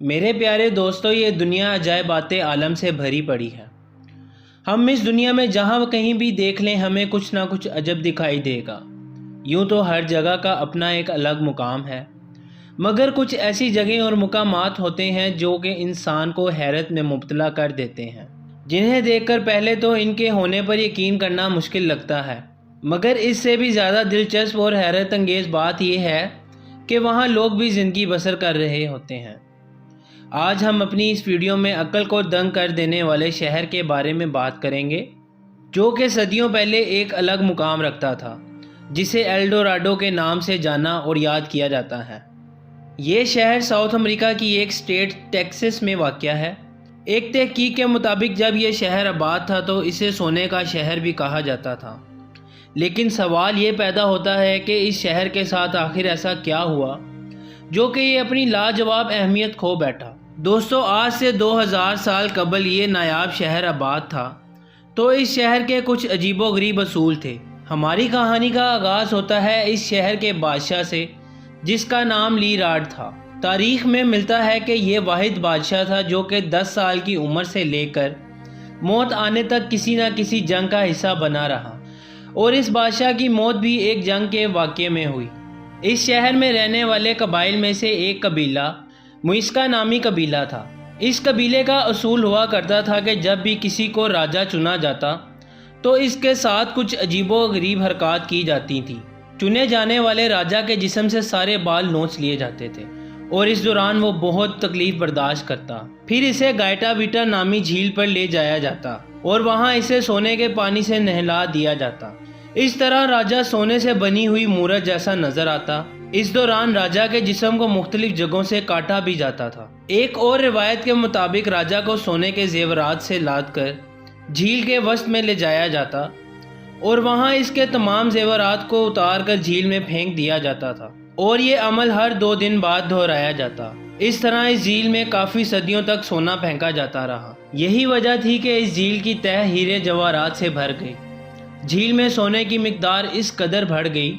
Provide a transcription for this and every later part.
میرے پیارے دوستو، یہ دنیا عجائبات عالم سے بھری پڑی ہے۔ ہم اس دنیا میں جہاں کہیں بھی دیکھ لیں ہمیں کچھ نہ کچھ عجب دکھائی دے گا۔ یوں تو ہر جگہ کا اپنا ایک الگ مقام ہے، مگر کچھ ایسی جگہیں اور مقامات ہوتے ہیں جو کہ انسان کو حیرت میں مبتلا کر دیتے ہیں، جنہیں دیکھ کر پہلے تو ان کے ہونے پر یقین کرنا مشکل لگتا ہے، مگر اس سے بھی زیادہ دلچسپ اور حیرت انگیز بات یہ ہے کہ وہاں لوگ بھی زندگی بسر کر رہے ہوتے ہیں۔ آج ہم اپنی اس ویڈیو میں عقل کو دنگ کر دینے والے شہر کے بارے میں بات کریں گے، جو کہ صدیوں پہلے ایک الگ مقام رکھتا تھا، جسے ایل ڈوراڈو کے نام سے جانا اور یاد کیا جاتا ہے۔ یہ شہر ساؤتھ امریکہ کی ایک اسٹیٹ ٹیکساس میں واقع ہے۔ ایک تحقیق کے مطابق جب یہ شہر آباد تھا تو اسے سونے کا شہر بھی کہا جاتا تھا، لیکن سوال یہ پیدا ہوتا ہے کہ اس شہر کے ساتھ آخر ایسا کیا ہوا جو کہ یہ اپنی لاجواب اہمیت کھو بیٹھا۔ دوستو، آج سے 2000 سال قبل یہ نایاب شہر آباد تھا، تو اس شہر کے کچھ عجیب و غریب اصول تھے۔ ہماری کہانی کا آغاز ہوتا ہے اس شہر کے بادشاہ سے، جس کا نام لی راڈ تھا۔ تاریخ میں ملتا ہے کہ یہ واحد بادشاہ تھا جو کہ 10 سال کی عمر سے لے کر موت آنے تک کسی نہ کسی جنگ کا حصہ بنا رہا، اور اس بادشاہ کی موت بھی ایک جنگ کے واقعے میں ہوئی۔ اس شہر میں رہنے والے قبائل میں سے ایک قبیلہ موئسکا نامی قبیلہ تھا۔ اس قبیلے کا اصول ہوا کرتا تھا کہ جب بھی کسی کو راجہ چنا جاتا تو اس کے ساتھ کچھ عجیب و غریب حرکات کی جاتی تھیں۔ چنے جانے والے راجہ کے جسم سے سارے بال نوچ لیے جاتے تھے اور اس دوران وہ بہت تکلیف برداشت کرتا۔ پھر اسے گائٹا ویٹا نامی جھیل پر لے جایا جاتا اور وہاں اسے سونے کے پانی سے نہلا دیا جاتا۔ اس طرح راجہ سونے سے بنی ہوئی مورت جیسا نظر آتا۔ اس دوران راجہ کے جسم کو مختلف جگہوں سے کاٹا بھی جاتا تھا۔ ایک اور روایت کے مطابق راجہ کو سونے کے زیورات سے لاد کر جھیل کے وسط میں لے جایا جاتا اور وہاں اس کے تمام زیورات کو اتار کر جھیل میں پھینک دیا جاتا تھا، اور یہ عمل ہر 2 دن بعد دہرایا جاتا۔ اس طرح اس جھیل میں کافی صدیوں تک سونا پھینکا جاتا رہا۔ یہی وجہ تھی کہ اس جھیل کی تہہ ہیرے جواہرات سے بھر گئی۔ جھیل میں سونے کی مقدار اس قدر بڑھ گئی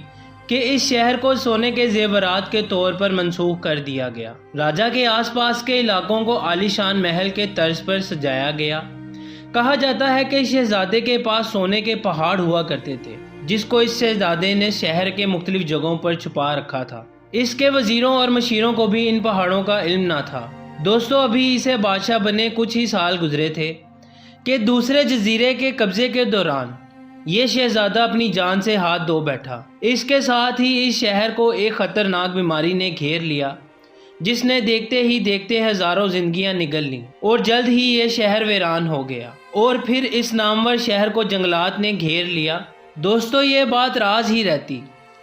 کہ اس شہر کو سونے کے زیورات کے طور پر منسوخ کر دیا گیا۔ راجہ کے آس پاس کے علاقوں کو عالی شان محل کے طرز پر سجایا گیا۔ کہا جاتا ہے کہ شہزادے کے پاس سونے کے پہاڑ ہوا کرتے تھے، جس کو اس شہزادے نے شہر کے مختلف جگہوں پر چھپا رکھا تھا۔ اس کے وزیروں اور مشیروں کو بھی ان پہاڑوں کا علم نہ تھا۔ دوستو، ابھی اسے بادشاہ بنے کچھ ہی سال گزرے تھے کہ دوسرے جزیرے کے قبضے کے دوران یہ شہزادہ اپنی جان سے ہاتھ دھو بیٹھا۔ اس کے ساتھ ہی اس شہر کو ایک خطرناک بیماری نے گھیر لیا، جس نے دیکھتے ہی دیکھتے ہزاروں زندگیاں نگل لیں، اور جلد ہی یہ شہر ویران ہو گیا، اور پھر اس نامور شہر کو جنگلات نے گھیر لیا۔ دوستو، یہ بات راز ہی رہتی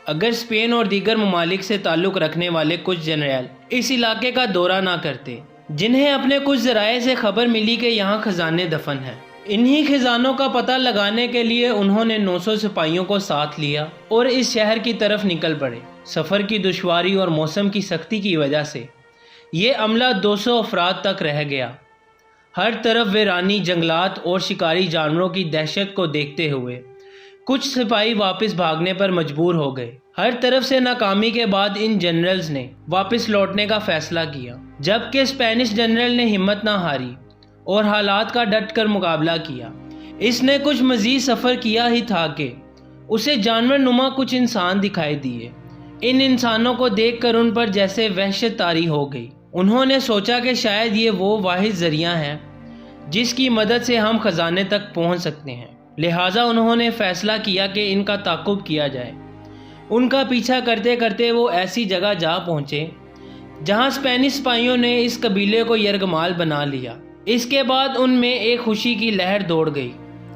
اگر اسپین اور دیگر ممالک سے تعلق رکھنے والے کچھ جنرل اس علاقے کا دورہ نہ کرتے، جنہیں اپنے کچھ ذرائع سے خبر ملی کہ یہاں خزانے دفن ہیں۔ انہی خزانوں کا پتہ لگانے کے لیے انہوں نے 900 سپاہیوں کو ساتھ لیا اور اس شہر کی طرف نکل پڑے۔ سفر کی دشواری اور موسم کی سختی کی وجہ سے یہ عملہ 200 افراد تک رہ گیا۔ ہر طرف ویرانی، جنگلات اور شکاری جانوروں کی دہشت کو دیکھتے ہوئے کچھ سپاہی واپس بھاگنے پر مجبور ہو گئے۔ ہر طرف سے ناکامی کے بعد ان جنرلز نے واپس لوٹنے کا فیصلہ کیا، جبکہ اسپینش جنرل نے ہمت نہ ہاری اور حالات کا ڈٹ کر مقابلہ کیا۔ اس نے کچھ مزید سفر کیا ہی تھا کہ اسے جانور نما کچھ انسان دکھائی دیے۔ ان انسانوں کو دیکھ کر ان پر جیسے وحشت طاری ہو گئی۔ انہوں نے سوچا کہ شاید یہ وہ واحد ذریعہ ہیں جس کی مدد سے ہم خزانے تک پہنچ سکتے ہیں، لہٰذا انہوں نے فیصلہ کیا کہ ان کا تعاقب کیا جائے۔ ان کا پیچھا کرتے کرتے وہ ایسی جگہ جا پہنچے جہاں اسپینش سپاہیوں نے اس قبیلے کو یرغمال بنا لیا۔ اس کے بعد ان میں ایک خوشی کی لہر دوڑ گئی،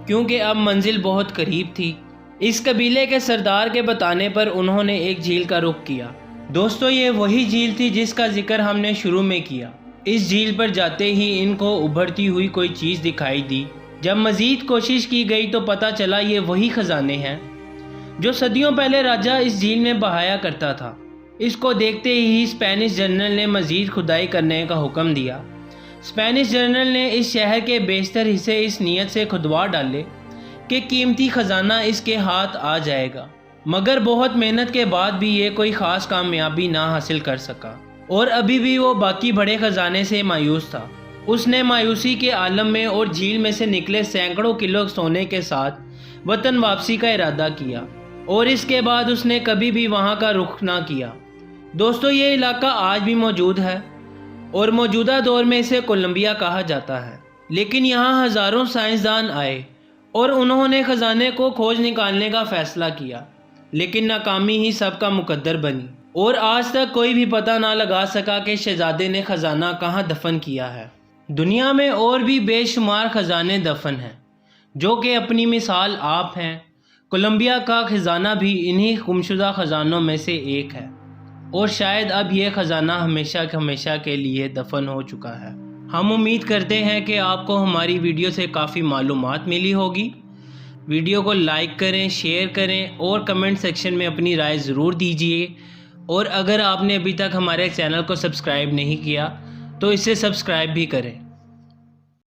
کیونکہ اب منزل بہت قریب تھی۔ اس قبیلے کے سردار کے بتانے پر انہوں نے ایک جھیل کا رخ کیا۔ دوستو، یہ وہی جھیل تھی جس کا ذکر ہم نے شروع میں کیا۔ اس جھیل پر جاتے ہی ان کو ابھرتی ہوئی کوئی چیز دکھائی دی۔ جب مزید کوشش کی گئی تو پتہ چلا یہ وہی خزانے ہیں جو صدیوں پہلے راجہ اس جھیل میں بہایا کرتا تھا۔ اس کو دیکھتے ہی اسپینش جنرل نے مزید کھدائی کرنے کا حکم دیا۔ اسپینش جنرل نے اس شہر کے بیشتر حصے اس نیت سے کھدوا ڈالے کہ قیمتی خزانہ اس کے ہاتھ آ جائے گا، مگر بہت محنت کے بعد بھی یہ کوئی خاص کامیابی نہ حاصل کر سکا، اور ابھی بھی وہ باقی بڑے خزانے سے مایوس تھا۔ اس نے مایوسی کے عالم میں اور جھیل میں سے نکلے سینکڑوں کلو سونے کے ساتھ وطن واپسی کا ارادہ کیا، اور اس کے بعد اس نے کبھی بھی وہاں کا رخ نہ کیا۔ دوستو، یہ علاقہ آج بھی موجود ہے اور موجودہ دور میں اسے کولمبیا کہا جاتا ہے، لیکن یہاں ہزاروں سائنسدان آئے اور انہوں نے خزانے کو کھوج نکالنے کا فیصلہ کیا، لیکن ناکامی ہی سب کا مقدر بنی، اور آج تک کوئی بھی پتہ نہ لگا سکا کہ شہزادے نے خزانہ کہاں دفن کیا ہے۔ دنیا میں اور بھی بے شمار خزانے دفن ہیں، جو کہ اپنی مثال آپ ہیں۔ کولمبیا کا خزانہ بھی انہی گمشدہ خزانوں میں سے ایک ہے، اور شاید اب یہ خزانہ ہمیشہ کے لیے دفن ہو چکا ہے۔ ہم امید کرتے ہیں کہ آپ کو ہماری ویڈیو سے کافی معلومات ملی ہوگی۔ ویڈیو کو لائک کریں، شیئر کریں اور کمنٹ سیکشن میں اپنی رائے ضرور دیجیے، اور اگر آپ نے ابھی تک ہمارے چینل کو سبسکرائب نہیں کیا تو اسے سبسکرائب بھی کریں۔